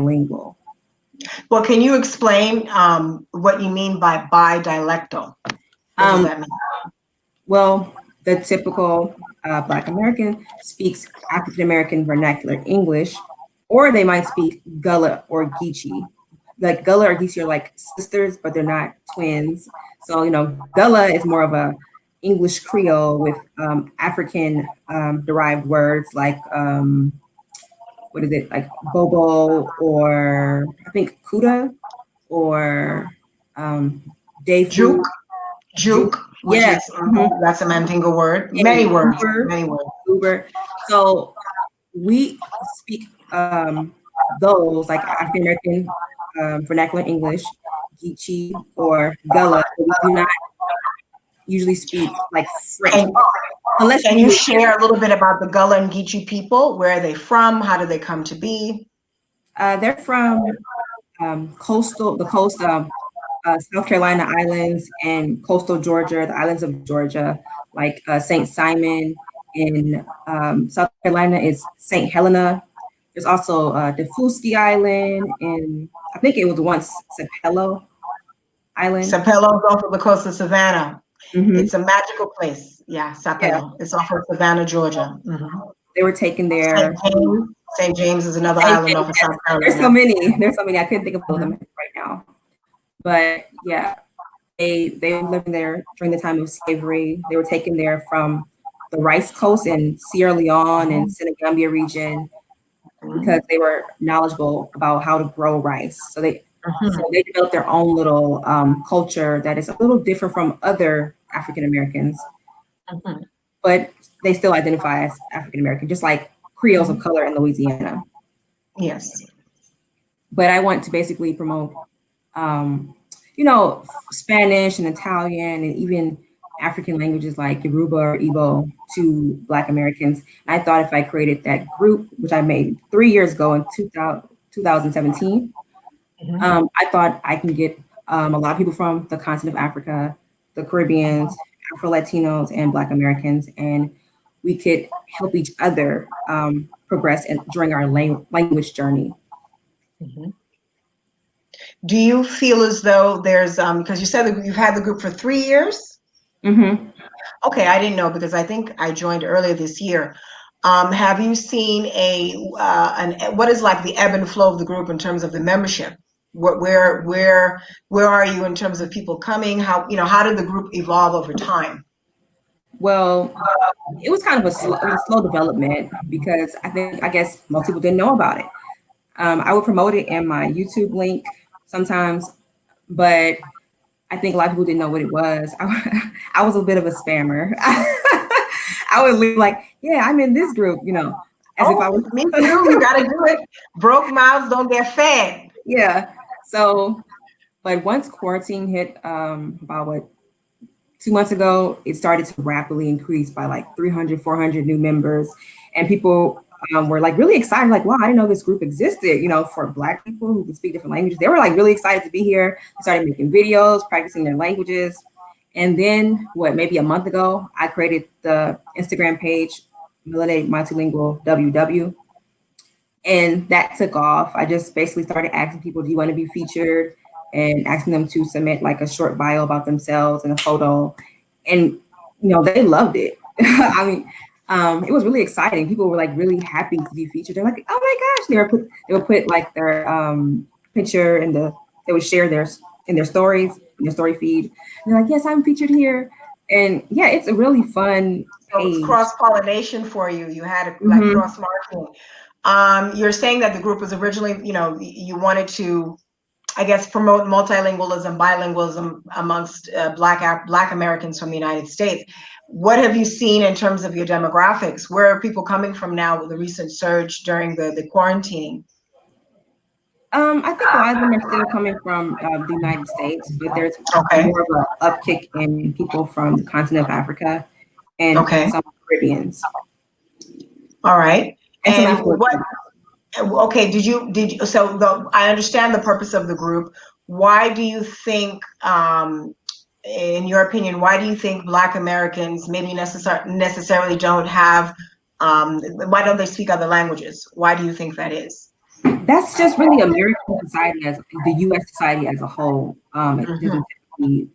bilingual. Well, can you explain what you mean by bidialectal? What does that mean? Well, the typical Black American speaks African American vernacular English, or they might speak Gullah or Geechee. Like Gullah or Geechee are like sisters, but they're not twins. So, Gullah is more of a English Creole with African derived words like, what is it, like Bobo, or I think Kuda, or Defu. Juke. Juke, which is, that's a Mandingo word. Many words. Uber. So we speak those like African American vernacular English, Geechee or Gullah. But we do not usually speak like French. Can you share a little bit about the Gullah and Geechee people? Where are they from? How do they come to be? They're from the coast of South Carolina islands and coastal Georgia, the islands of Georgia, like St. Simon. In South Carolina is St. Helena. There's also Defusky Island, and I think it was once Sapelo Island. Sapelo is off of the coast of Savannah. It's a magical place. Yeah, Sapelo. Yeah. It's off of Savannah, Georgia. They were taken there. St. James is another island off of South Carolina. There's so many. I couldn't think of all of them right now. But yeah, they were living there during the time of slavery. They were taken there from the Rice Coast in Sierra Leone and Senegambia region because they were knowledgeable about how to grow rice. So they developed their own little culture that is a little different from other African Americans, but they still identify as African American, just like Creoles of color in Louisiana. Yes. But I want to basically promote, Spanish and Italian and even African languages like Yoruba or Igbo to Black Americans. And I thought if I created that group, which I made 3 years ago in 2017, I thought I can get a lot of people from the continent of Africa, the Caribbeans, Afro-Latinos, and Black Americans, and we could help each other progress during our language journey. Do you feel as though there's, because you said that you've had the group for 3 years? Okay, I didn't know because I think I joined earlier this year. Have you seen what is like the ebb and flow of the group in terms of the membership? Where are you in terms of people coming? How did the group evolve over time? Well, it was kind of a slow development because I guess most people didn't know about it. I would promote it in my YouTube link sometimes, but I think a lot of people didn't know what it was. I was a bit of a spammer. I would leave like, yeah, I'm in this group, as if I was. Me too. You got to do it. Broke mouths don't get fed. Yeah. So, but once quarantine hit, about 2 months ago, it started to rapidly increase by like 300, 400 new members, and people were like really excited, like, wow, I didn't know this group existed, for Black people who can speak different languages. They were like really excited to be here. They started making videos, practicing their languages. And then maybe a month ago, I created the Instagram page, Melanated Multilingual WW. And that took off. I just basically started asking people, do you want to be featured? And asking them to submit like a short bio about themselves and a photo. And, they loved it. I mean, it was really exciting. People were like really happy to be featured. They're like, oh my gosh. They would put like their picture they would share in their stories, in their story feed. And they're like, yes, I'm featured here. And yeah, it's a really fun page. It's cross-pollination for you. You had like cross-marketing. You're saying that the group was originally, you wanted to, I guess, promote multilingualism, bilingualism amongst Black Americans from the United States. What have you seen in terms of your demographics? Where are people coming from now with the recent surge during the quarantine? I think a lot of them are still coming from the United States, but there's more of an uptick in people from the continent of Africa and some Caribbeans. All right. And I understand the purpose of the group. Why do you think, in your opinion, why do you think Black Americans maybe necessarily don't have, why don't they speak other languages? Why do you think that is? That's just really American society as the U.S. society as a whole. It Mhm. doesn't typically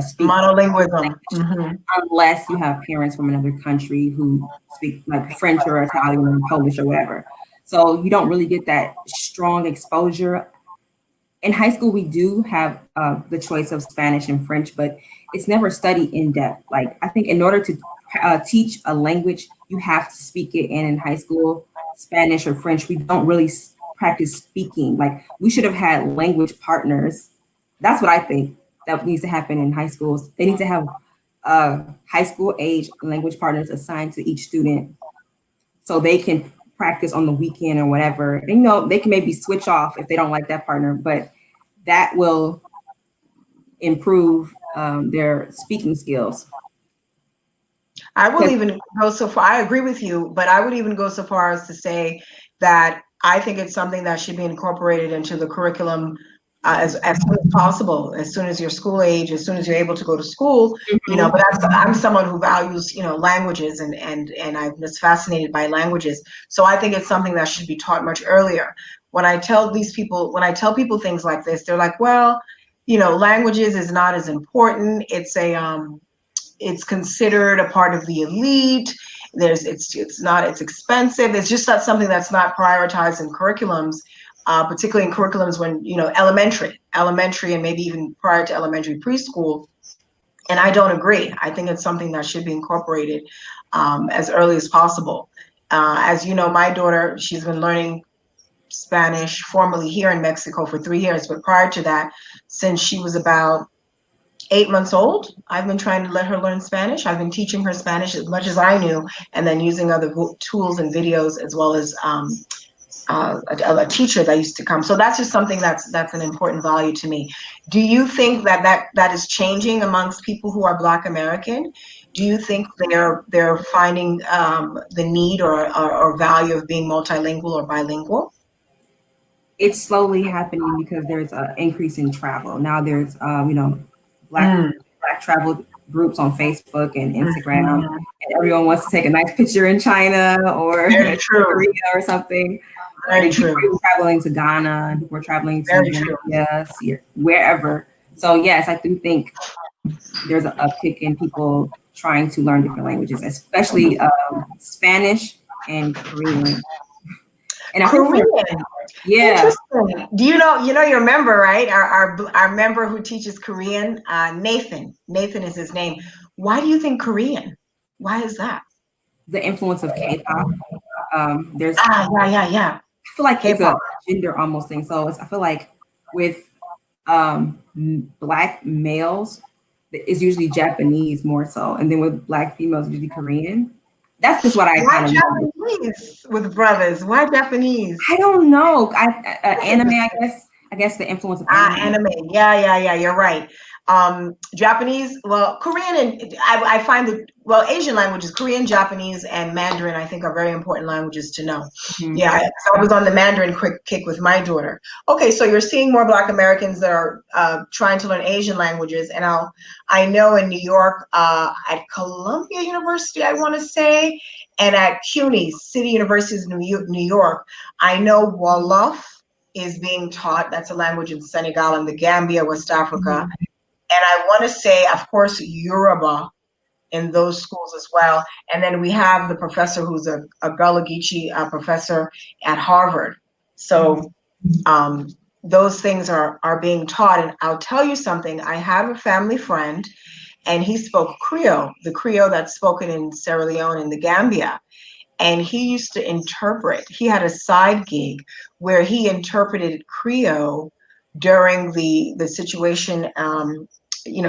speak Monolinguism. language unless you have parents from another country who speak like French or Italian or Polish or whatever. So you don't really get that strong exposure. In high school, we do have the choice of Spanish and French, but it's never studied in depth. Like I think in order to teach a language, you have to speak it. And in high school, Spanish or French, we don't really practice speaking. Like we should have had language partners. That's what I think that needs to happen in high schools. They need to have high school age language partners assigned to each student so they can practice on the weekend or whatever. And, they can maybe switch off if they don't like that partner, but that will improve their speaking skills. I will even go so far. I agree with you, but I would even go so far as to say that I think it's something that should be incorporated into the curriculum as soon as possible, as soon as you're school age, as soon as you're able to go to school. But I'm someone who values, languages, and I'm just fascinated by languages. So I think it's something that should be taught much earlier. When I tell people things like this, they're like, well, languages is not as important. It's considered a part of the elite. It's expensive. It's just not something that's not prioritized in curriculums, particularly in curriculums when, elementary, and maybe even prior to elementary, preschool. And I don't agree. I think it's something that should be incorporated as early as possible. As you know, my daughter, she's been learning Spanish formally here in Mexico for 3 years, but prior to that, since she was about 8 months old, I've been trying to let her learn Spanish. I've been teaching her Spanish as much as I knew, and then using other tools and videos, as well as a teacher that used to come. So that's just something that's an important value to me. Do you think that is changing amongst people who are Black American? Do you think they're finding the need or value of being multilingual or bilingual? It's slowly happening because there's an increase in travel. Now there's, black Mm. black travel groups on Facebook and Instagram, Mhm. and everyone wants to take a nice picture in China or Very true. Korea or something. Very And people true. are traveling to Ghana, and people are traveling to Very true. Namibia, wherever. So yes, I do think there's an uptick in people trying to learn different languages, especially Spanish and Korean. And I think Korean. yeah, Interesting. Do you know your member, right? Our member who teaches Korean, Nathan. Nathan is his name. Why do you think Korean? Why is that? the influence of K-pop. There's, Yeah. I feel like it's a K-pop. gender almost thing. So I feel like with black males, it's usually Japanese more so, and then with black females, usually Korean. That's just what I Why kind of know. Japanese with brothers? Why Japanese? I don't know. Anime, I guess. I guess the influence of anime. Anime. Yeah. You're right. Japanese, well, Korean, and I find that, well, Asian languages, Korean, Japanese, and Mandarin, I think are very important languages to know. Mhm. Yeah, I was on the Mandarin quick kick with my daughter. Okay, so you're seeing more Black Americans that are trying to learn Asian languages, and I know in New York, at Columbia University, I want to say, and at CUNY, City Universities of New York, I know Wolof is being taught. That's a language in Senegal and the Gambia, West Africa. Mhm. And I want to say, of course, Yoruba in those schools as well. And then we have the professor who's a Gullah Geechee professor at Harvard. So um, those things are being taught. And I'll tell you something. I have a family friend, and he spoke Creole, the Creole that's spoken in Sierra Leone and the Gambia. And he used to interpret. He had a side gig where he interpreted Creole during the situation.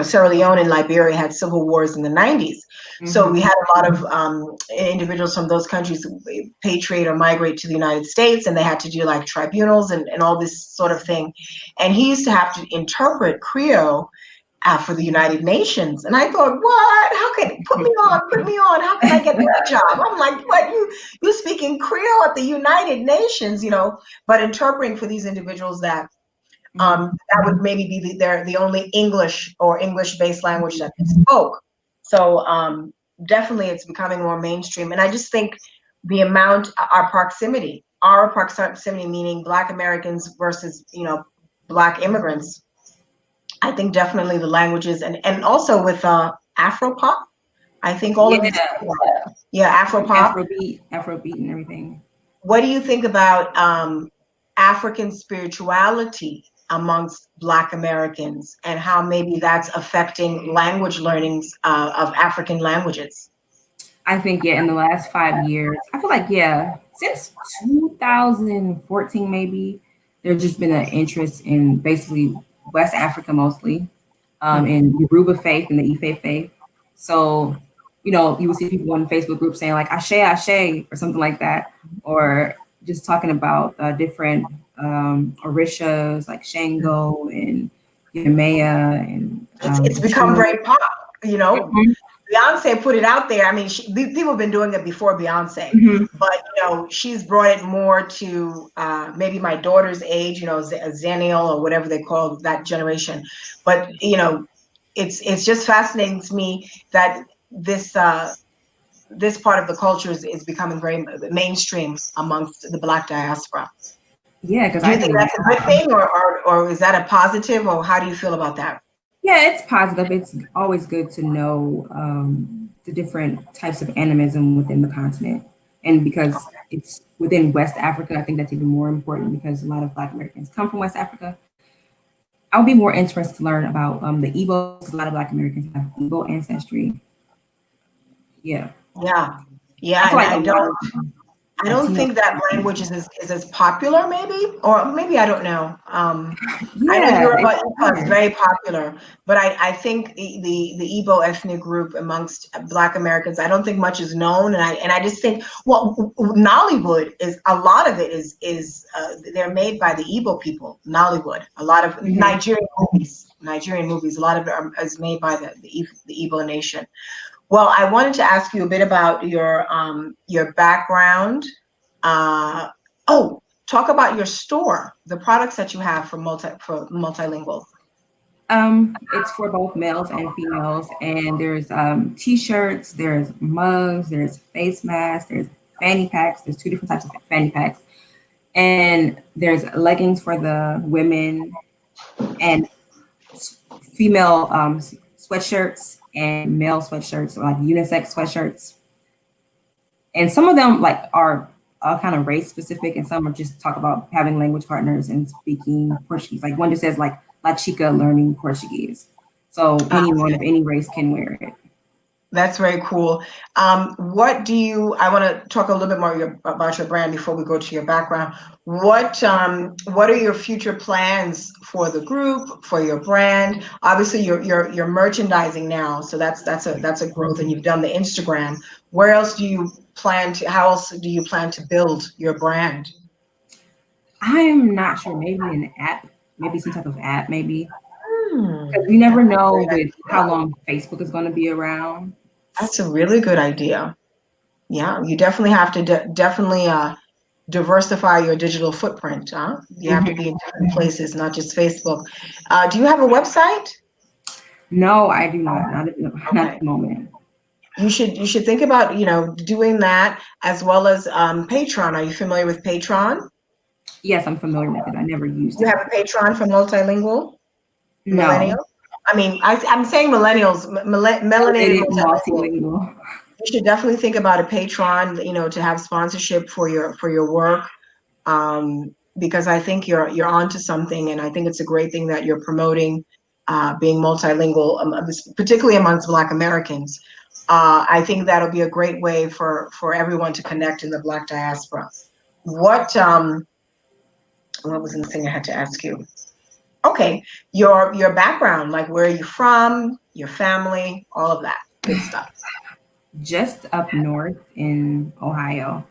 Sierra Leone and Liberia had civil wars in the 90s. So we Mhm. had a lot of individuals from those countries patriate or migrate to the United States, and they had to do like tribunals and all this sort of thing. And he used to have to interpret Creole for the United Nations. And I thought, what? How can put me on? How can I get that job? I'm like, what? You speaking Creole at the United Nations, but interpreting for these individuals that Mhm. that would maybe be the only English or English-based language that they spoke. So definitely it's becoming more mainstream. And I just think our proximity, our proximity, meaning Black Americans versus, Black immigrants, I think definitely the languages and also with Afro pop. I think all of these, Yeah, yeah, Afro pop. Afrobeat, and everything. What do you think about African spirituality amongst Black Americans and how maybe that's affecting language learnings of African languages? I think, yeah, in the last 5 years, I feel like, yeah, since 2014, maybe, there's just been an interest in basically West Africa mostly, in Yoruba faith and the Ife faith. So, you would see people on Facebook groups saying like Ashe, Ashe, or something like that, or just talking about different Orishas like Shango and Yemaya and It's become Shun. very pop, you know. Mhm, Beyonce put it out there. I mean, people have been doing it before Beyonce, mhm. but she's brought it more to maybe my daughter's age, Xennial or whatever they call that generation. But it's just fascinating to me that this part of the culture is becoming very mainstream amongst the Black diaspora. Yeah, because Do I you think do. that's a good thing, or is that a positive, or how do you feel about that? Yeah, it's positive. It's always good to know the different types of animism within the continent. And because it's within West Africa, I think that's even more important because a lot of Black Americans come from West Africa. I would be more interested to learn about the Igbo. A lot of Black Americans have Igbo ancestry. Yeah. Yeah, I yeah, feel and like I a don't. lot of I don't Latino. think that language is as popular, maybe, or maybe I don't know. I know Yeah, it's Yoruba is hard. very popular, but I think the Igbo ethnic group amongst Black Americans, I don't think much is known, and I just think, well, Nollywood is a lot of it is they're made by the Igbo people. Nollywood, a lot of Mhm. Nigerian movies, a lot of it is made by the Igbo nation. Well, I wanted to ask you a bit about your background. Uh, oh, talk about your store, the products that you have for multilingual. It's for both males and females, and there's t-shirts, there's mugs, there's face masks, there's fanny packs. There's two different types of fanny packs, and there's leggings for the women and female sweatshirts and male sweatshirts, or like unisex sweatshirts. And some of them like are kind of race specific, and some are just talk about having language partners and speaking Portuguese. Like one just says like La Chica learning Portuguese. So anyone of any race can wear it. That's very cool. I want to talk a little bit more about your brand before we go to your background. What are your future plans for the group, for your brand? Obviously, you're merchandising now, so that's a growth, and you've done the Instagram. Where else do you plan to? How else do you plan to build your brand? I am not sure. Maybe an app, maybe some type of app, maybe Hmm, because you never that's a know great with idea. how long Facebook is going to be around. That's a really good idea. Yeah, you definitely have to definitely diversify your digital footprint. Huh? You have to Mhm. be in different places, not just Facebook. Do you have a website? No, I do not. Not at Okay. the moment. You should think about doing that as well as Patreon. Are you familiar with Patreon? Yes, I'm familiar with it. I never used You it. have a Patreon for multilingual No, millennials. I mean, I'm saying millennials, melanated melanated multilingual. multilingual. You should definitely think about a Patreon, to have sponsorship for your work, because I think you're onto something, and I think it's a great thing that you're promoting being multilingual, particularly amongst Black Americans. I think that'll be a great way for everyone to connect in the Black diaspora. What was the thing I had to ask you? Okay, your background, like where are you from, your family, all of that good stuff. Just up north in Ohio.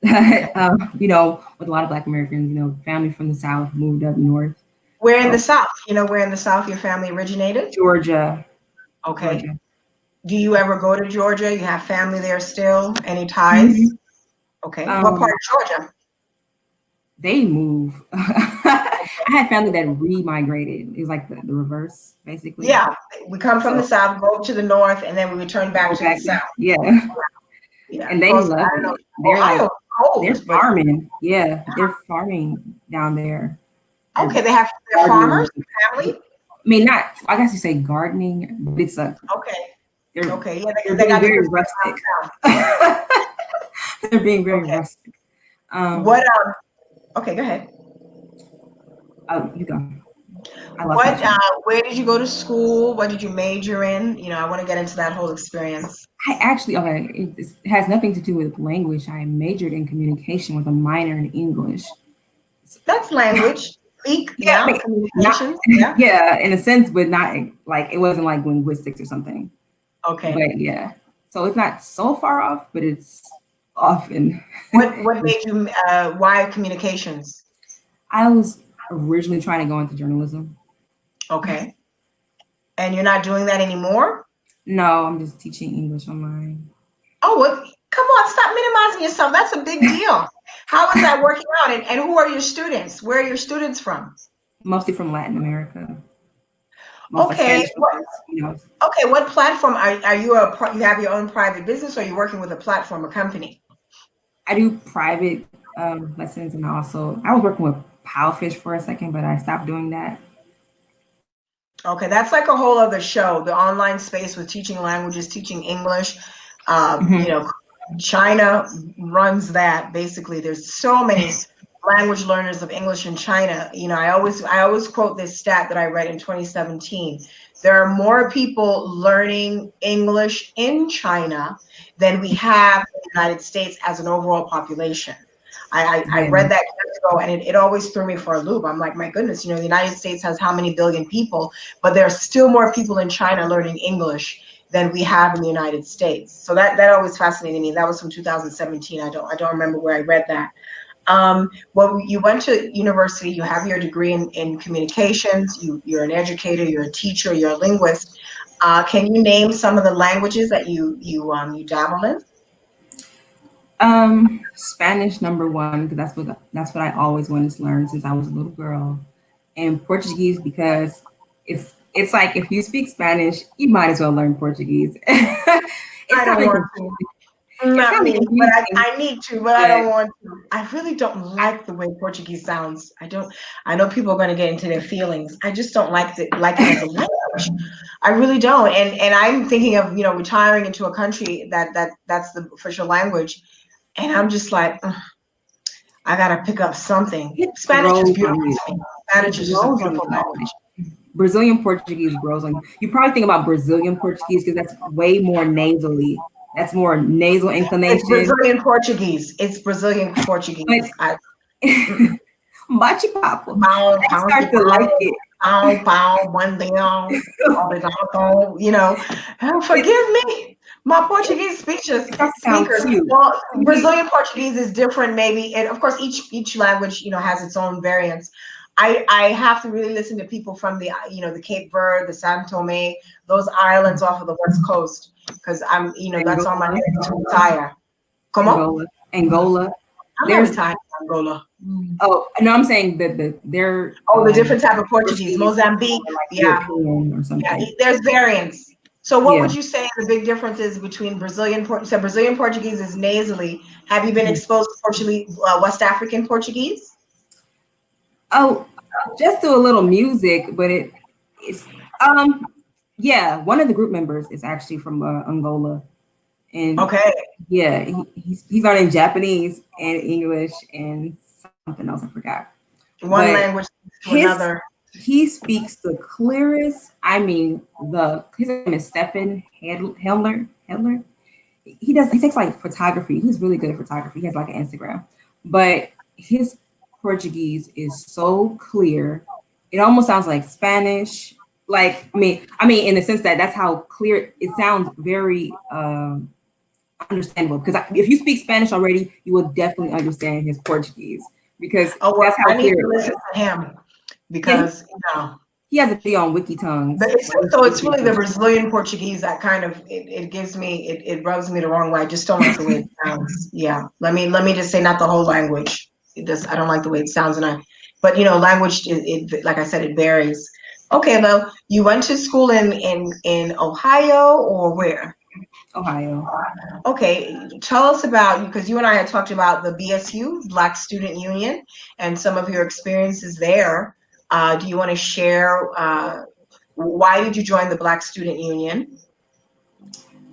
Okay, With a lot of Black Americans, family from the South moved up north. where in the So South? Where in the South your family originated? Georgia, Okay. Georgia. Do you ever go to Georgia? You have family there still? Any ties? Mhm. Okay. What part Um, of Georgia? they move. I had family that re-migrated. It was like the reverse, basically. Yeah, we come from the So South, go to the North, and then we return back go to the back, South. yeah. Yeah, And they close. I love don't know. it. They're like Ohio. they're cold, but farming. Yeah, they're farming down there. They're okay, they're gardening. farmers, family. I mean, not. I guess you say gardening, but it's a. Okay, They're okay, yeah, they're they being got very different rustic. stuff. They're being very Okay, rustic. what? Okay, go ahead. Oh, you go. I lost my What? train. Where did you go to school? What did you major in? I want to get into that whole experience. I actually okay. It has nothing to do with language. I majored in communication with a minor in English. That's language. Speak, Yeah, I yeah. mean, not Communications, yeah. yeah, in a sense, but not like it wasn't like linguistics or something. Okay. But yeah, so it's not so far off, but it's often. What made you? Why communications? I was originally trying to go into journalism. Okay. And you're not doing that anymore? No, I'm just teaching English online. Oh, well, come on, stop minimizing yourself. That's a big deal. How is that working out? And who are your students? Where are your students from? Mostly from Latin America, most like Okay. Spanish speakers, you know. Okay, what platform are you you have your own private business, or are you working with a platform, a company? I do private lessons, and I was working with Powfish for a second, but I stopped doing that. Okay, that's like a whole other show. The online space with teaching languages, teaching English. Hmm. China runs that. Basically, there's so many language learners of English in China. I always quote this stat that I read in 2017. There are more people learning English in China than we have in the United States as an overall population. I Yeah, read that years ago, and it always threw me for a loop. I'm like, my goodness, the United States has how many billion people, but there are still more people in China learning English than we have in the United States. So that always fascinated me. That was from 2017. I don't remember where I read that. Well, you went to university. You have your degree in communications. You're an educator. You're a teacher. You're a linguist. Can you name some of the languages that you dabble in? Spanish number one because that's what I always wanted to learn since I was a little girl, and Portuguese because it's like if you speak Spanish, you might as well learn Portuguese. It's I kind don't of want to. confusing. It's Not kind of me, but confusing, I need to, but I but don't want to. I really don't like the way Portuguese sounds. I don't. I know people are going to get into their feelings. I just don't like it as a language. I really don't. And I'm thinking of retiring into a country that's the official language. And I'm just like, "Ugh, I gotta pick up something. it Spanish is grows beautiful on you. to me. It Spanish is just a grows on beautiful you. Like language. Brazilian Portuguese grows on you. You probably think about Brazilian Portuguese because that's way more nasally. That's more nasal It's inclination. Brazilian Portuguese. It's Brazilian But Portuguese. Mm-mm. Bate papo. Pau, I pau de start to like pau, it. pau, pau, bom dia, obrigado, forgive me. My Portuguese It starts to sound speakers. cute. Well, See? Brazilian Portuguese is different, maybe, and of course, each language, has its own variants. I have to really listen to people from the Cape Verde, the San Tome, those islands off of the west coast, because that's on my Angola, head to retire. Como? Angola. I'm not There's retiring in Angola. oh no, I'm saying that their Oh, the different type of Portuguese. Portuguese is Mozambique. more like Yeah. European or Yeah, something. there's variants. So what Yeah. would you say the big difference is between so Brazilian Portuguese is nasally. Have you been exposed to Portuguese, West African Portuguese? Oh, just do a little music, but it's yeah. One of the group members is actually from Angola, and Okay. yeah, he's learning Japanese and English and something else I forgot. One But language to his another. he speaks the clearest. I mean, the his name is Stefan Helmer. Helmer. He takes like photography. He's really good at photography. He has like an Instagram, but his Portuguese is so clear. It almost sounds like Spanish. Like I mean, in the sense that that's how clear it sounds. Very understandable. Because if you speak Spanish already, you will definitely understand his Portuguese because Oh, well, that's how I need clear to it listen was. to him Yeah, because he has a video on Wiki but Tongues. it's really the Brazilian Portuguese that kind of it gives me it rubs me the wrong way. I just don't like the way it sounds. Yeah. Let me just say not the whole language. I don't like the way it sounds, but language it like I said, it varies. Okay, well, you went to school in Ohio or where? Ohio. Okay, tell us about, because you and I had talked about the BSU, Black Student Union, and some of your experiences there. Do you want to share why did you join the Black Student Union?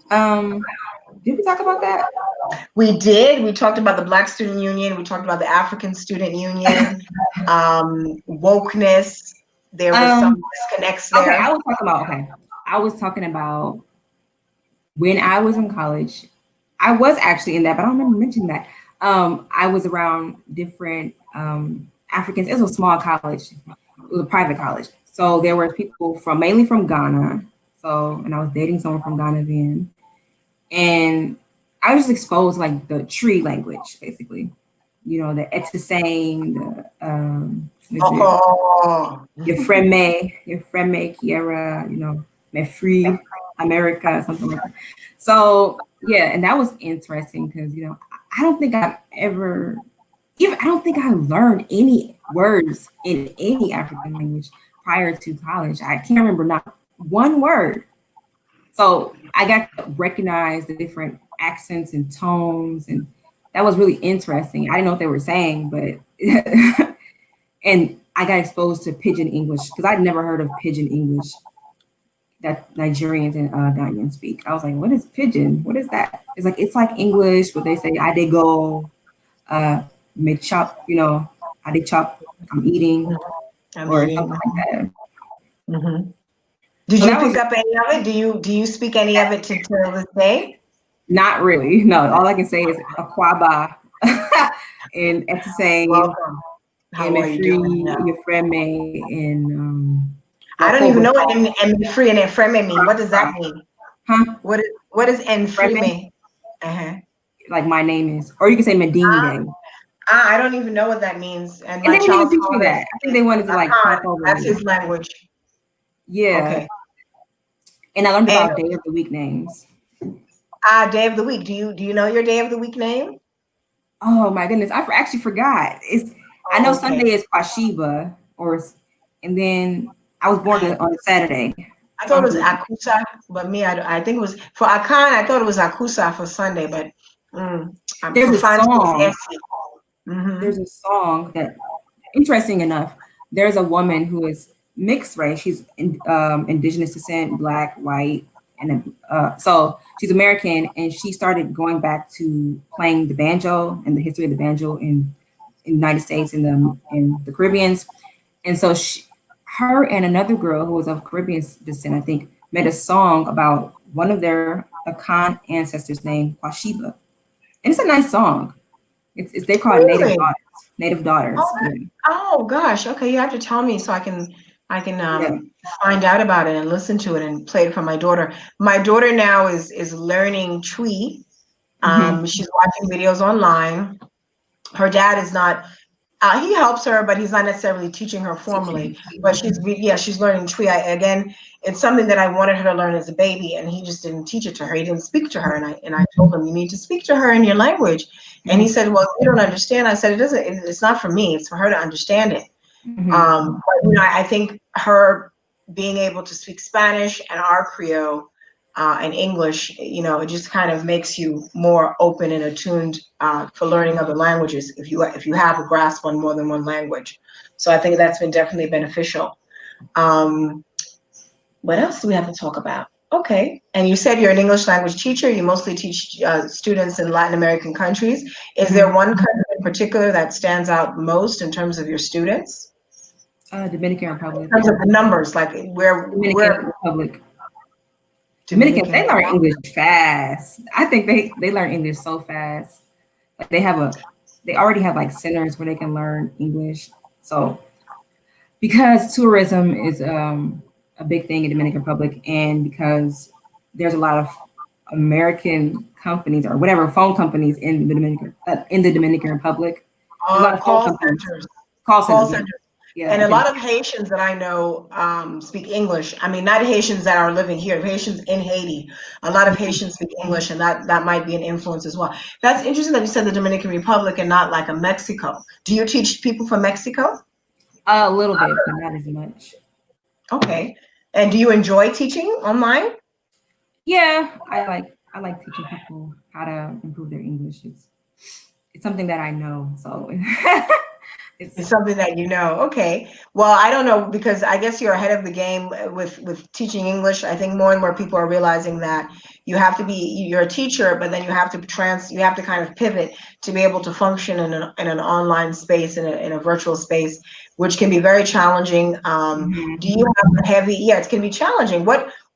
Did we talk about that? We did. We talked about the Black Student Union. We talked about the African Student Union, wokeness. There was some disconnects Okay, there. I was talking about when I was in college. I was actually in that, but I don't remember mentioning that. I was around different Africans. It was a small college. It was a private college. So there were people from mainly from Ghana. So, and I was dating someone from Ghana then. And I was just exposed to like the tree language, basically. You know, the etisane, Oh, your friend May, Kiara, you know, me free America, something like that. So yeah, and that was interesting because you know, I don't think I've ever even I don't think I learned any words in any African language prior to college. I can't remember not one word. So I got to recognize the different accents and tones, and that was really interesting. I didn't know what they were saying, but and I got exposed to pidgin English because I'd never heard of pidgin English that Nigerians and Ghanaians speak. I was like, what is pidgin? What is that? It's like English, but they say I did go, make chop, you know, I did chop, I'm eating, or something like that. Mm-hmm. Did you pick up any of it? Do you speak any of it to this day? Not really. No, all I can say is Aquaba and Etisane Welcome. How are you doing? Yeah. your friend May, and I don't even know what free and enfreme mean. What does that mean? Huh? What is enfreme? Like my name is, or you can say Medine Day. I don't even know what that means. And they my didn't even child teach me that. I think they wanted to like talk over that's me. his language. Yeah. Okay. And I learned about day of the week names. Day of the week. Do you know your day of the week name? Oh my goodness, I actually forgot. I know Sunday is Kwashiba, and then I was born on a Saturday. I thought it was Akusa, but I think it was for Akan. I thought it was Akusa for Sunday, but there's a song. Mm-hmm. There's a song that, interesting enough, there's a woman who is mixed race. She's indigenous descent, black, white, and so she's American, and she started going back to playing the banjo and the history of the banjo in the United States and the Caribbeans. And so her and another girl who was of Caribbean descent, I think, made a song about one of their Akan ancestors named Kwashiba. And it's a nice song. They call it Native Daughters. Oh gosh. Okay, you have to tell me so I can find out about it and listen to it and play it for my daughter. My daughter now is learning Twi. She's watching videos online. Her dad is not. He helps her, but he's not necessarily teaching her formally. But she's learning Twi. Again, it's something that I wanted her to learn as a baby, and he just didn't teach it to her. He didn't speak to her, and I told him, you need to speak to her in your language. And he said, well, you don't understand. I said, it's not for me. It's for her to understand it. But I think her being able to speak Spanish and our Creole and English, it just kind of makes you more open and attuned for learning other languages if you have a grasp on more than one language. So I think that's been definitely beneficial. What else do we have to talk about? Okay. And you said you're an English language teacher. You mostly teach students in Latin American countries. Is there one country in particular that stands out most in terms of your students? Dominican Republic. In terms of the numbers, like Dominican Republic. Dominicans, they learn English fast. I think they learn English so fast. Like they already have like centers where they can learn English. So because tourism is a big thing in Dominican Republic, and because there's a lot of American companies or whatever phone companies in the Dominican Republic. There's a lot of call centers. Call centers. Yeah, and a lot of Haitians that I know speak English. I mean, not Haitians that are living here, Haitians in Haiti. A lot of Haitians speak English, and that might be an influence as well. That's interesting that you said the Dominican Republic and not like a Mexico. Do you teach people from Mexico? A little bit, but not as much. Okay. And do you enjoy teaching online? Yeah, I like teaching people how to improve their English. It's something that I know, so it's It's something that you know. Okay. Well, I don't know because I guess you're ahead of the game with teaching English. I think more and more people are realizing that you have to be you're a teacher, but then you have to kind of pivot to be able to function in an online space in a virtual space, which can be very challenging. Do Mhm. you have a heavy? Yeah, it can be challenging.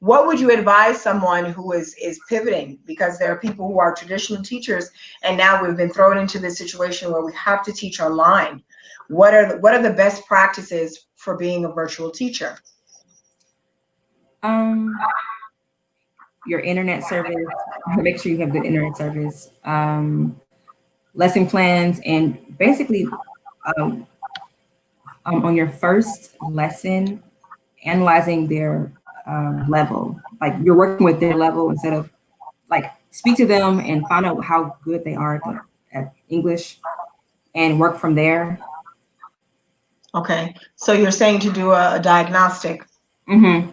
What would you advise someone who is pivoting? Because there are people who are traditional teachers, and now we've been thrown into this situation where we have to teach online. What are the best practices for being a virtual teacher? um your internet service. Make sure you have good internet service. Lesson plans, and basically, um, on your first lesson, analyzing their level. Like you're working with their level instead of like speak to them and find out how good they are at English and work from there. Okay, so you're saying to do Hmm. a Yeah.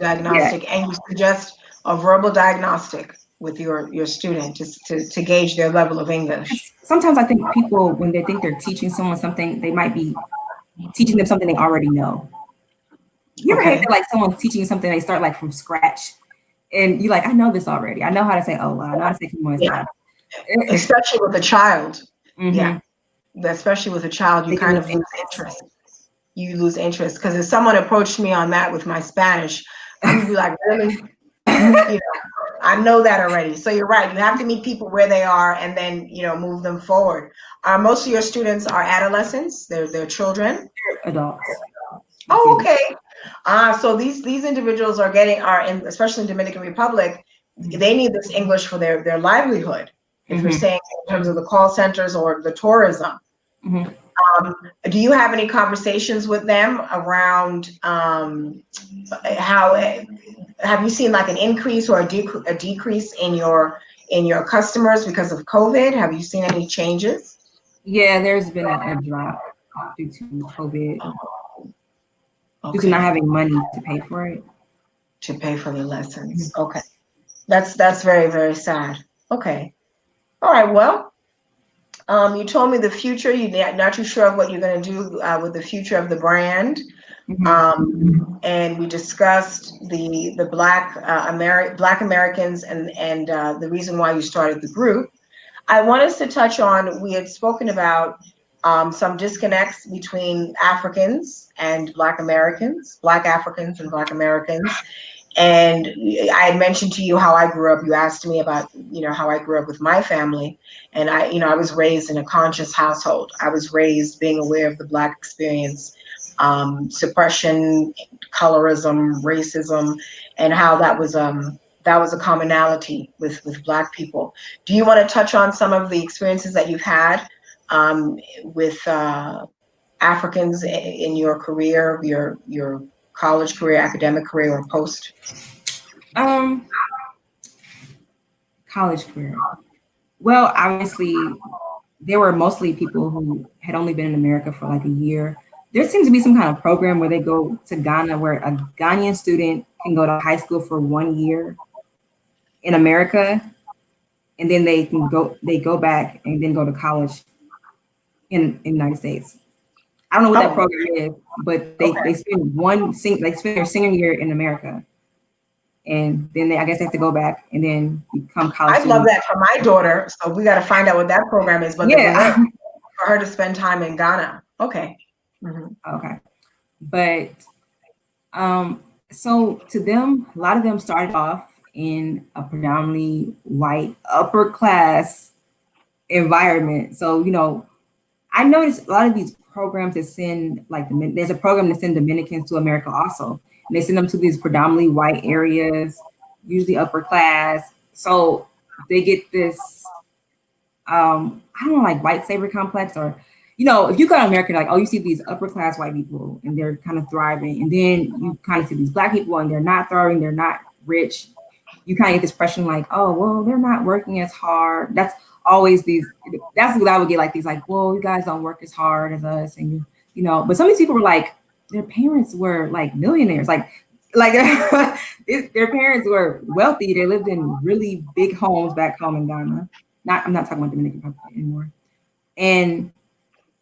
diagnostic, and you suggest a verbal diagnostic with your student just to gauge their level of English. Sometimes I think people, when they think they're teaching someone something, they might be teaching them something they already know. You ever hate Okay, that like someone's teaching you something they start like from scratch and you like, I know this already. I know how to say oh wow. I know how to say come on, it's yeah, time. especially with a child. Yeah, Mm-hmm. especially with a child, you They can kind lose of lose interest. interest. You lose interest because if someone approached me on that with my Spanish, I'm gonna be like, really? You know, I know that already. So you're right. You have to meet people where they are and then, move them forward. Most of your students are adolescents. They're children. Adults. That's Oh, it. okay. So these individuals are in, especially in Dominican Republic, they need this English for their livelihood. If you're Mm-hmm. saying in terms of the call centers or the tourism. Mm-hmm. Um, do you have any conversations with them around how have you seen like an increase or a decrease in your customers because of COVID? Have you seen any changes? Yeah, there's been a drop due to COVID, due to not Okay, having money to pay for it. to pay for the Mhm. lessons. Okay, that's very very sad. Okay, all right. Well, you told me the future. You're not too sure of what you're going to do with the future of the brand. Mhm. And we discussed the Black Americans and the reason why you started the group. I want us to touch on, we had spoken about some disconnects between Africans and Black Americans, Black Africans and Black Americans. And I had mentioned to you how I grew up. You asked me about, how I grew up with my family. And I was raised in a conscious household. I was raised being aware of the Black experience, suppression, colorism, racism, and how that was a commonality with Black people. Do you want to touch on some of the experiences that you've had with Africans in your career, your college career, academic career, or post? Um, College career. Well, obviously, there were mostly people who had only been in America for like a year. There seems to be some kind of program where they go to Ghana, where a Ghanaian student can go to high school for 1 year in America, and then they go back and then go to college in the United States. I don't know what that Oh, program is, but they okay. they spend their senior year in America, and then I guess they have to go back and then become college I'd love students. that for my daughter. So we got to find out what that program is. But Yeah. for her to spend time in Ghana. Okay. Hmm. Okay. But um, so to them, a lot of them started off in a predominantly white upper class environment. So, I noticed a lot of these programs that send like there's a program to send Dominicans to America also. And they send them to these predominantly white areas, usually upper class. So they get this I don't know, like white savior complex, or if you go to America, like, oh, you see these upper class white people and they're kind of thriving, and then you kind of see these black people and they're not thriving, they're not rich. You kind of get this impression like, oh, well, they're not working as hard. That's always these. That's what I would get, like these, like, well, you guys don't work as hard as us, and but some of these people were like, their parents were like millionaires, like like their parents were wealthy. They lived in really big homes back home in Ghana. I'm not talking about Dominican Republic anymore. And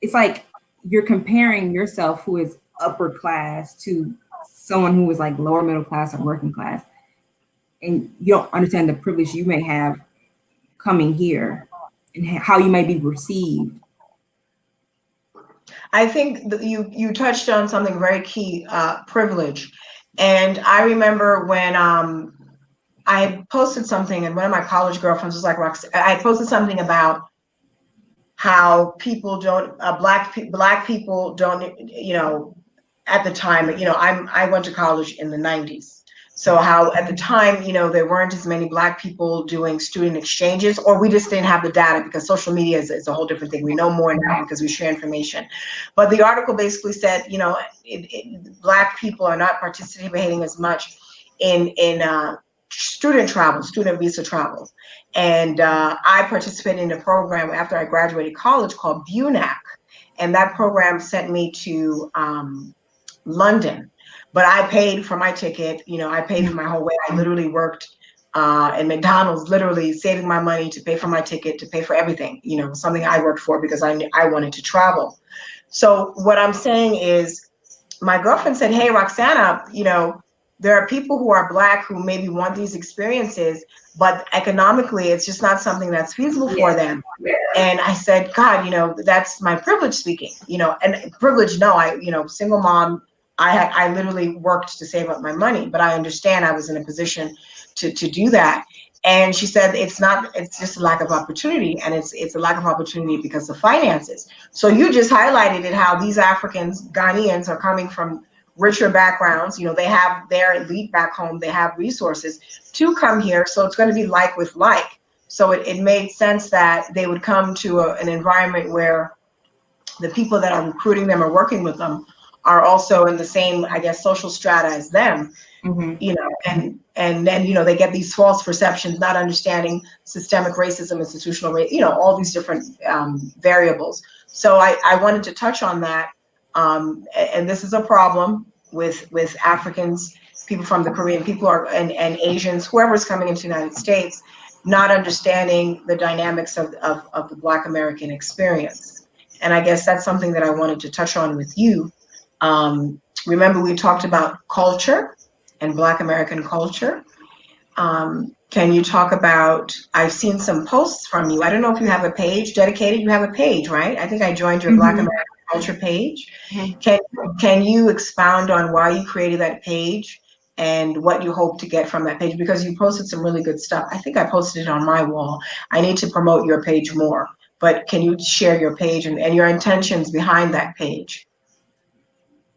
it's like you're comparing yourself, who is upper class, to someone who is like lower middle class or working class, and you don't understand the privilege you may have coming here and how you may be received. I think that you touched on something very key, privilege. And I remember when I posted something, and one of my college girlfriends was like, I posted something about how people don't, black people don't, at the time, I went to college in the 90s. So how at the time, there weren't as many black people doing student exchanges, or we just didn't have the data, because social media is a whole different thing. We know more now because we share information. But the article basically said, black people are not participating as much in student visa travel. And I participated in a program after I graduated college called BUNAC. And that program sent me to London, but I paid for my ticket. I paid for my whole way. I literally worked in McDonald's, literally saving my money to pay for my ticket, to pay for everything. Something I worked for because I wanted to travel. So what I'm saying is, my girlfriend said, "Hey, Roxana, there are people who are black who maybe want these experiences, but economically, it's just not something that's feasible for them." And I said, God, that's my privilege speaking, and privilege, no, single mom, I literally worked to save up my money, but I understand I was in a position to do that. And she said, it's just a lack of opportunity, and it's a lack of opportunity because of finances. So you just highlighted it, how these Africans, Ghanaians, are coming from richer backgrounds. They have their elite back home, they have resources to come here. So it's going to be like with like. So it made sense that they would come to an environment where the people that are recruiting them or working with them are also in the same, I guess, social strata as them. And then, they get these false perceptions, not understanding systemic racism, institutional race, all these different variables. So I wanted to touch on that. And this is a problem with Africans, people from the Caribbean, people and Asians, whoever's coming into the United States, not understanding the dynamics of the Black American experience. And I guess that's something that I wanted to touch on with you. Remember, we talked about culture and Black American culture. Can you talk about, I've seen some posts from you. I don't know if you have a page dedicated. You have a page, right? I think I joined your Black American culture page. Can you expound on why you created that page and what you hope to get from that page? Because you posted some really good stuff. I think I posted it on my wall. I need to promote your page more. But can you share your page and your intentions behind that page?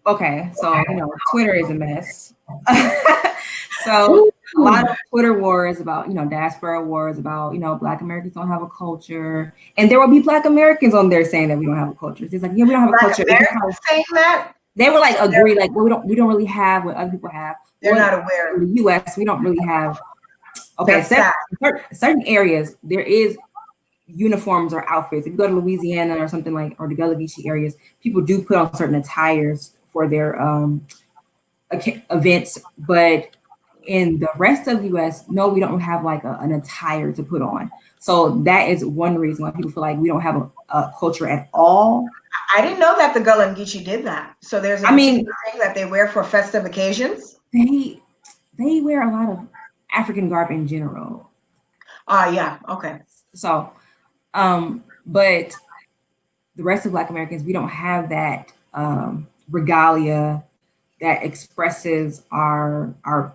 Okay, so Twitter is a mess. So a lot of Twitter wars about, diaspora wars about, Black Americans don't have a culture. And there will be Black Americans on there saying that we don't have a culture. It's like, yeah, we don't have a culture. Saying that? They were like, agree, like, well, we don't really have what other people have. They're not aware. In the US, we don't really have, okay, certain areas, there is uniforms or outfits. If you go to Louisiana or something like, or the Gullah Geechee areas, people do put on certain attires for their events, but in the rest of the US, no, we don't have like an attire to put on. So that is one reason why people feel like we don't have a culture at all. I didn't know that the Gullah Geechee did that. So there's a thing that they wear for festive occasions. They wear a lot of African garb in general. Yeah, okay. So, but the rest of Black Americans, we don't have that regalia that expresses our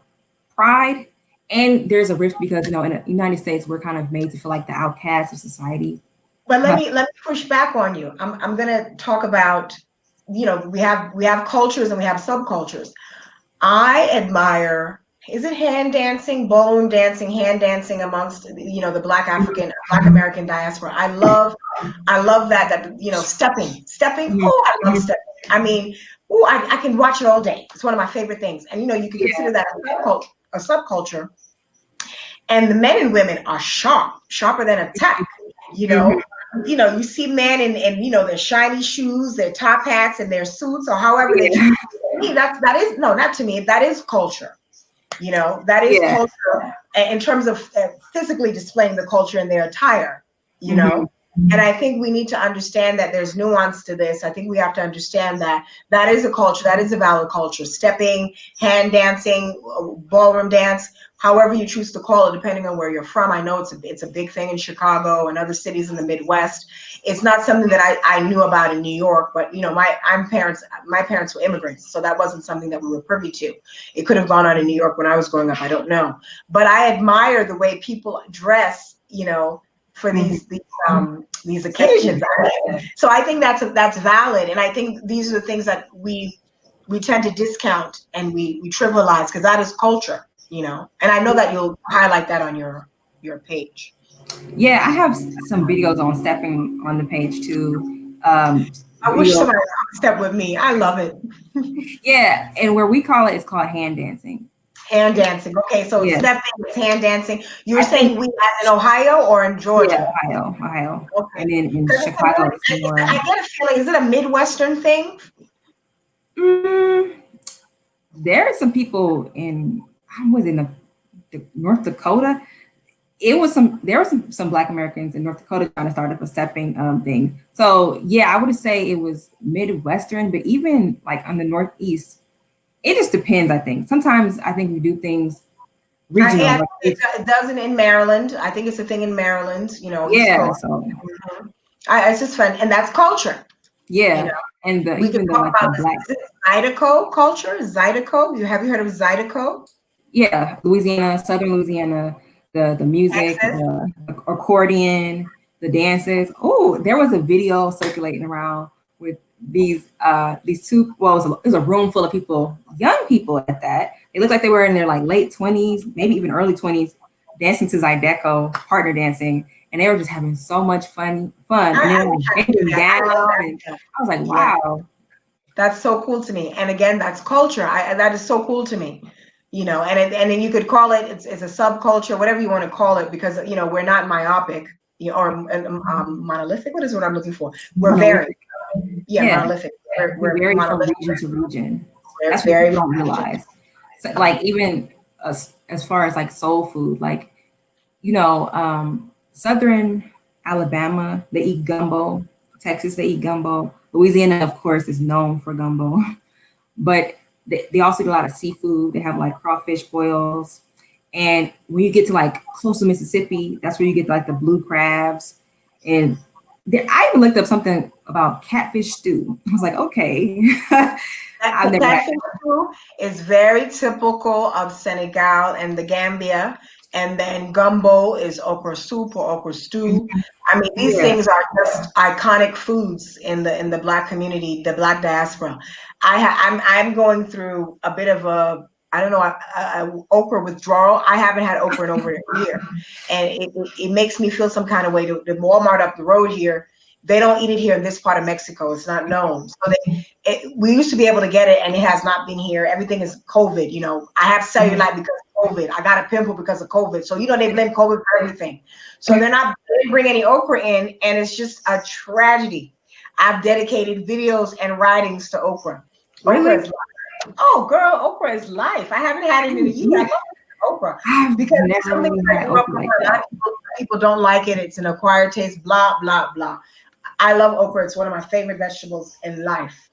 pride. And there's a risk because, in the United States, we're kind of made to feel like the outcast of society. But let me push back on you. I'm going to talk about, we have cultures and we have subcultures. I admire, is it hand dancing, ballroom dancing, hand dancing amongst, the Black American diaspora. I love that, stepping. Oh, I love stepping. I mean, I can watch it all day. It's one of my favorite things. And, you can consider that a subculture. And the men and women are sharper than a tack, you see men in their shiny shoes, their top hats, and their suits, or however they me, that is no, not to me. That is culture. That is Yeah. culture in terms of physically displaying the culture in their attire. You Mm-hmm. know, and I think we need to understand that there's nuance to this. I think we have to understand that that is a culture, that is a valid culture. Stepping, hand dancing, ballroom dance, however you choose to call it, depending on where you're from. I know it's a big thing in Chicago and other cities in the Midwest. It's not something that I knew about in New York, but my parents were immigrants, so that wasn't something that we were privy to. It could have gone on in New York when I was growing up. I don't know, but I admire the way people dress. For these occasions. So I think that's valid, and I think these are the things that we tend to discount and we trivialize because that is culture. And I know that you'll highlight that on your page. Yeah, I have some videos on stepping on the page too. I wish somebody would step with me. I love it. Yeah, and where we call it's called hand dancing. Hand dancing. Okay, so Yeah. stepping is hand dancing. You were saying we as in Ohio or in Georgia? Yeah, Ohio. Okay. And then in Chicago, it's more. I get a feeling, is it a Midwestern thing? There are some people I was in the North Dakota. There were some Black Americans in North Dakota trying to start up a stepping thing. So yeah, I would say it was Midwestern, but even like on the Northeast, it just depends. I think sometimes I think we do things regional. It doesn't in Maryland. I think it's a thing in Maryland. East Coast. So it's just fun, and that's culture. Yeah, and we even can talk about Black Zydeco culture. Zydeco. Have you heard of Zydeco? Yeah, Louisiana, Southern Louisiana, the music, the accordion, the dances. Oh, there was a video circulating around with these two. Well, it was a room full of people, young people at that. It looked like they were in their like late 20s, maybe even early 20s, dancing to Zydeco, partner dancing, and they were just having so much fun. And they were like bending down, and I was like, wow. That's so cool to me. And again, that's culture. That is so cool to me. And then you could call it's a subculture, whatever you want to call it, because we're not myopic or monolithic. What is what I'm looking for? We're very monolithic. We're vary from monolithic. region to region. That's very what you don't realize. So, like even as far as like soul food, like Southern Alabama, they eat gumbo. Texas, they eat gumbo. Louisiana, of course, is known for gumbo, but they also do a lot of seafood. They have like crawfish boils. And when you get to like close to Mississippi, that's where you get like the blue crabs. And I even looked up something about catfish stew. I was like, okay. Catfish stew is very typical of Senegal and the Gambia. And then gumbo is okra soup or okra stew. I mean, these things are just iconic foods in the Black community, the Black diaspora. I'm going through a bit of a okra withdrawal. I haven't had okra in over a year, and it makes me feel some kind of way. The Walmart up the road here, they don't eat it here in this part of Mexico. It's not known. So we used to be able to get it, and it has not been here. Everything is COVID. I have cellulite because of COVID. I got a pimple because of COVID. So they blame COVID for everything. So they didn't bring any okra in, and it's just a tragedy. I've dedicated videos and writings to okra. Really? Okra is life. Oh, girl, okra is life. I haven't had it in a year. I love okra because it's something that a lot of people don't like it. It's an acquired taste. Blah blah blah. I love okra. It's one of my favorite vegetables in life.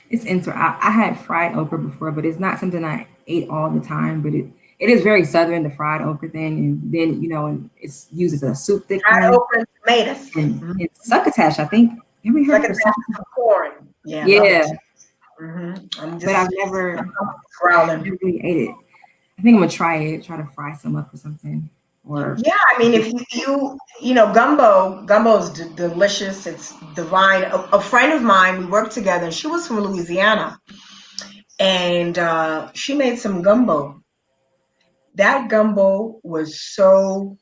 It's interesting. I had fried okra before, but it's not something I ate all the time. But it is very Southern, the fried okra thing. And then, and it's used as a soup thickener. Fried okra and tomatoes. And succotash, I think. Have you heard of corn? Yeah. But I've never really ate it. I think I'm going to try it, try to fry some up or something. I mean, if gumbo is delicious. It's divine. A friend of mine, we worked together, and she was from Louisiana, and she made some gumbo. That gumbo was so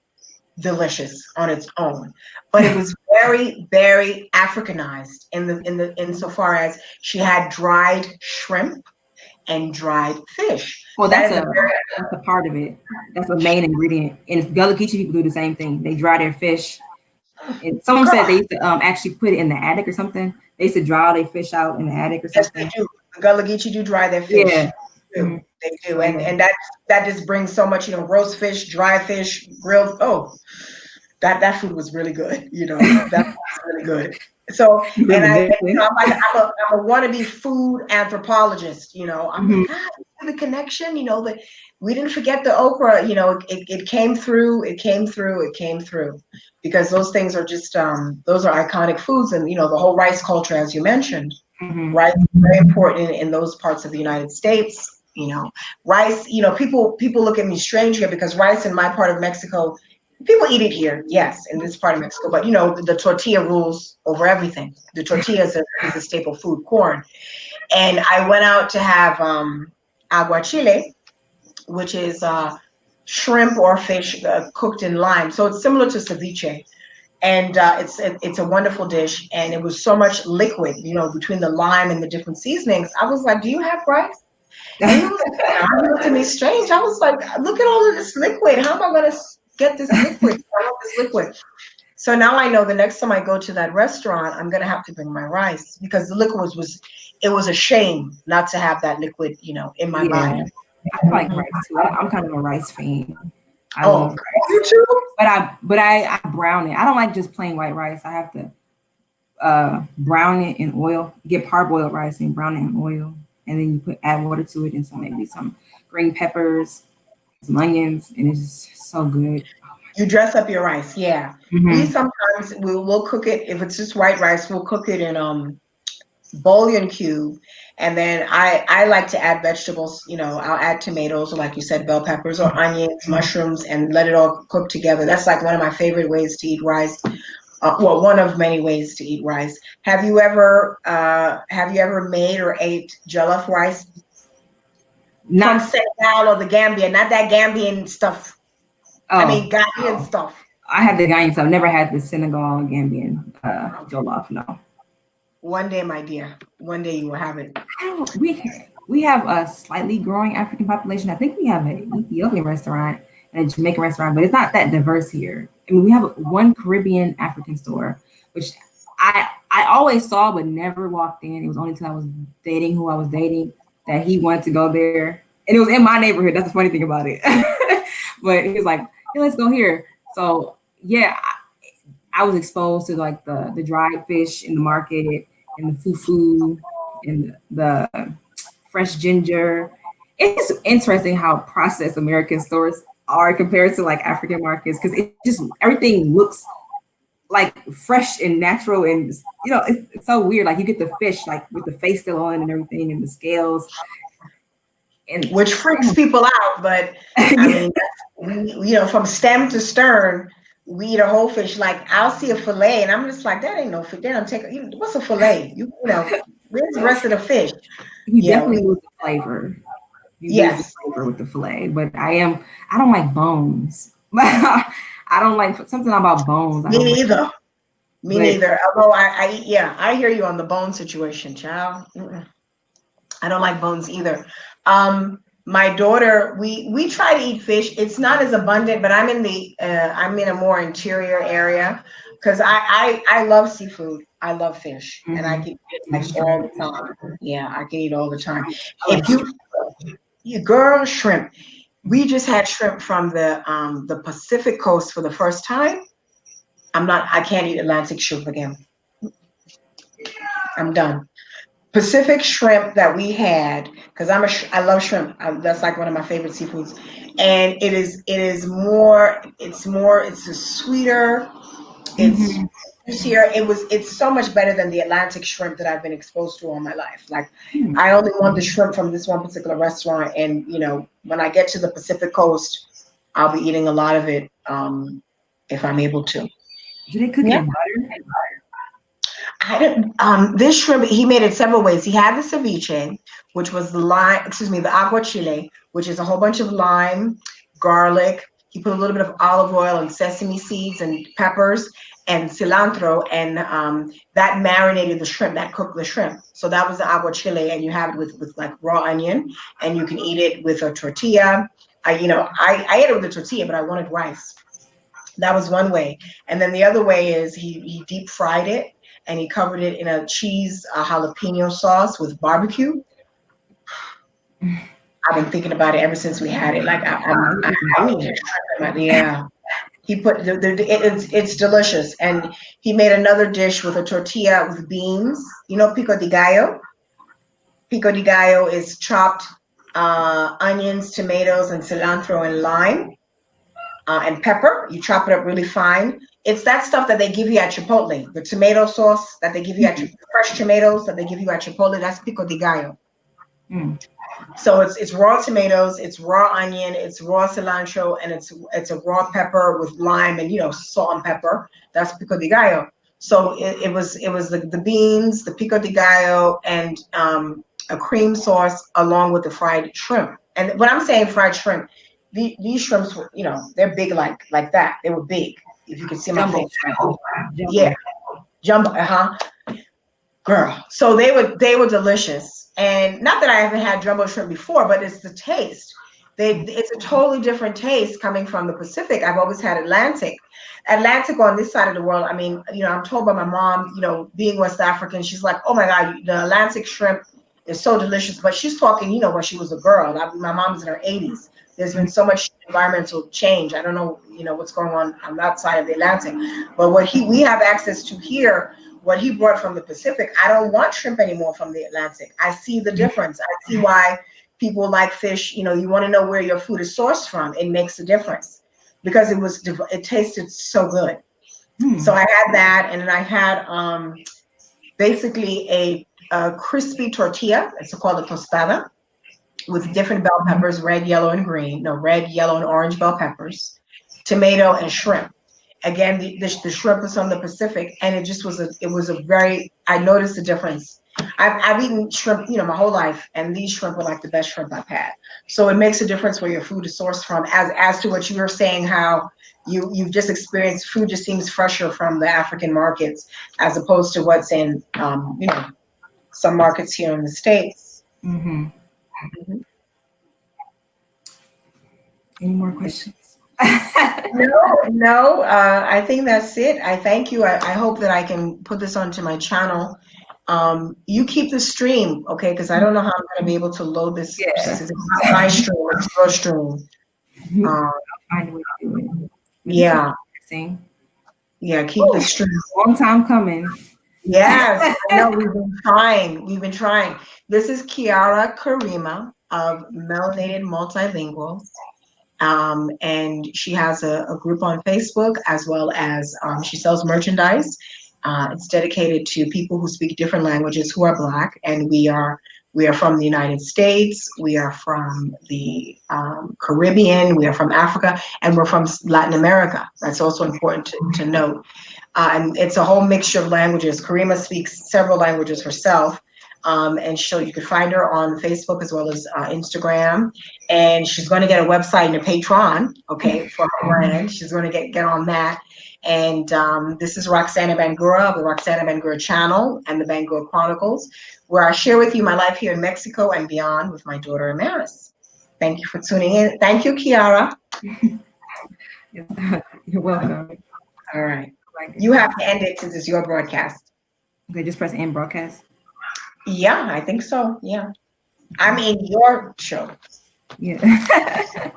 delicious on its own, but it was very, very Africanized insofar as she had dried shrimp and dried fish. Well, that's a part of it. That's a main ingredient. And Gullah Geechee people do the same thing. They dry their fish. And someone said they used to actually put it in the attic or something. They used to draw their fish out in the attic or something. Yes, they do. Gullah Geechee do dry their Yeah. fish. They do. They do. So, yeah. And that just brings so much, roast fish, dry fish, grilled. Oh, that food was really good. That was really good. So, and I'm a wannabe food anthropologist. I'm like, God, the connection. That we didn't forget the okra. It came through. It came through. It came through, because those things are just those are iconic foods, and the whole rice culture, as you mentioned, rice is very important in those parts of the United States. Rice. People look at me strange here because rice in my part of Mexico. People eat it here, yes, in this part of Mexico, but the tortilla rules over everything. The tortilla is a staple food, corn. And I went out to have aguachile, which is shrimp or fish cooked in lime. So it's similar to ceviche, and it's a wonderful dish. And it was so much liquid, between the lime and the different seasonings. I was like, "Do you have rice?" And he was looked at me strange. I was like, "Look at all of this liquid. How am I going to get this liquid? I want this liquid." So now I know the next time I go to that restaurant, I'm going to have to bring my rice, because the liquid it was a shame not to have that liquid, in my body. I like rice too. I'm kind of a rice fan. I love rice. You too? But I brown it. I don't like just plain white rice. I have to brown it in oil. Get parboiled rice and brown it in oil, and then you add water to it and maybe some green peppers, some onions, and it's just so good. You dress up your rice, yeah. We sometimes we'll cook it, if it's just white rice. We'll cook it in bouillon cube, and then I like to add vegetables. I'll add tomatoes, or like you said, bell peppers or onions, mushrooms, and let it all cook together. That's like one of my favorite ways to eat rice. Well, one of many ways to eat rice. Have you ever made or ate jollof rice? Not from Senegal or the Gambia, not that Gambian stuff. I mean, Ghanaian stuff. I had the Ghanaian stuff. Never had the Senegal Gambian jollof. No. One day, my dear. One day you will have it. We have a slightly growing African population. I think we have an Ethiopian restaurant and a Jamaican restaurant, but it's not that diverse here. I mean, we have one Caribbean African store, which I always saw but never walked in. It was only until I was dating who I was dating that he wanted to go there, and it was in my neighborhood. That's the funny thing about it. But he was like, "Hey, let's go here." So yeah, I was exposed to like the dried fish in the market and the fufu and the fresh ginger. It's interesting how processed American stores are compared to like African markets, because it just everything looks like fresh and natural, and it's so weird. Like you get the fish like with the face still on and everything, and the scales, and which freaks people out. But I mean, from stem to stern, we eat a whole fish. Like I'll see a fillet, and I'm just like, that ain't no fish. They don't take. What's a fillet? Where's the rest of the fish? You definitely lose the flavor. Lose the flavor with the fillet. But I don't like bones. I don't like something about bones. Me neither. Me neither. Although I hear you on the bone situation, child. I don't like bones either. My daughter, we try to eat fish. It's not as abundant, but I'm in a more interior area, because I love seafood. I love fish, and I can eat all the time. Yeah, I can eat all the time. If you girl, shrimp. We just had shrimp from the Pacific coast for the first time. I can't eat Atlantic shrimp again. I'm done. Pacific shrimp that we had, because I love shrimp. That's like one of my favorite seafoods, and it's a sweeter, it's juicier. It's so much better than the Atlantic shrimp that I've been exposed to all my life. Like I only want the shrimp from this one particular restaurant, and when I get to the Pacific coast, I'll be eating a lot of it if I'm able to. Do they cook it in butter? I didn't. This shrimp, he made it several ways. He had the ceviche, which was the aguachile, which is a whole bunch of lime, garlic. He put a little bit of olive oil and sesame seeds and peppers and cilantro, and that marinated the shrimp, that cooked the shrimp. So that was the aguachile, and you have it with like raw onion, and you can eat it with a tortilla. I ate it with a tortilla, but I wanted rice. That was one way. And then the other way is he deep fried it, and he covered it in a cheese jalapeno sauce with barbecue. I've been thinking about it ever since we had it. Like I need to try it. Yeah. He put it's delicious, and he made another dish with a tortilla with beans. You know, pico de gallo. Pico de gallo is chopped onions, tomatoes, and cilantro and lime and pepper. You chop it up really fine. It's that stuff that they give you at Chipotle. The tomato sauce that they give you at fresh tomatoes that they give you at Chipotle. That's pico de gallo. Mm. So it's raw tomatoes, it's raw onion, it's raw cilantro, and it's a raw pepper with lime and salt and pepper. That's pico de gallo. So it was the beans, the pico de gallo, and a cream sauce along with the fried shrimp. And when I'm saying fried shrimp, these shrimps were they're big like that. They were big. If you could see my Jumbo face. shrimp. Yeah, jumbo. Girl, so they were delicious, and not that I haven't had jumbo shrimp before, but it's the taste. It's a totally different taste coming from the Pacific. I've always had Atlantic on this side of the world. I mean, I'm told by my mom, being West African, she's like, oh my God, the Atlantic shrimp is so delicious. But she's talking, when she was a girl. My mom's in her 80s. There's been so much environmental change. I don't know, what's going on that side of the Atlantic, but what we have access to here, what he brought from the Pacific, I don't want shrimp anymore from the Atlantic. I see the difference. I see why people like fish. You want to know where your food is sourced from. It makes a difference because it tasted so good. So I had that, and then I had basically a crispy tortilla. It's called a tostada with different bell peppers, red, yellow, and green. No, red, yellow, and orange bell peppers, tomato, and shrimp. Again, the shrimp was from the Pacific, and it was a very, I noticed the difference. I've eaten shrimp, my whole life, and these shrimp were like the best shrimp I've had. So it makes a difference where your food is sourced from. As to what you were saying, how you've just experienced food just seems fresher from the African markets as opposed to what's in some markets here in the States. Mm-hmm. Mhm. Any more questions? No, I think that's it. I thank you. I hope that I can put this onto my channel. You keep the stream, okay? Because I don't know how I'm going to be able to load this. Yeah. It's not my stream, it's your stream. Um, Find a way to do it. yeah, Interesting. yeah, keep the stream. Long time coming. Yes, I know we've been trying. We've been trying. This is Kiara Kareema of Melanated Multilinguals. And she has a group on Facebook as well as she sells merchandise. It's dedicated to people who speak different languages who are Black, and we are from the United States, we are from the Caribbean, we are from Africa, and we're from Latin America. That's also important to note. And it's a whole mixture of languages. Kareema speaks several languages herself. And you can find her on Facebook as well as Instagram. And she's going to get a website and a Patreon, okay, for her brand. She's going to get on that. And this is Roxana Bangura of the Roxana Bangura channel and the Bangura Chronicles, where I share with you my life here in Mexico and beyond with my daughter Amaris. Thank you for tuning in. Thank you, Kiara. You're welcome. All right. You have to end it since it's your broadcast. Okay, just press end broadcast. Yeah, I think so. Yeah. I mean, your show. Yeah.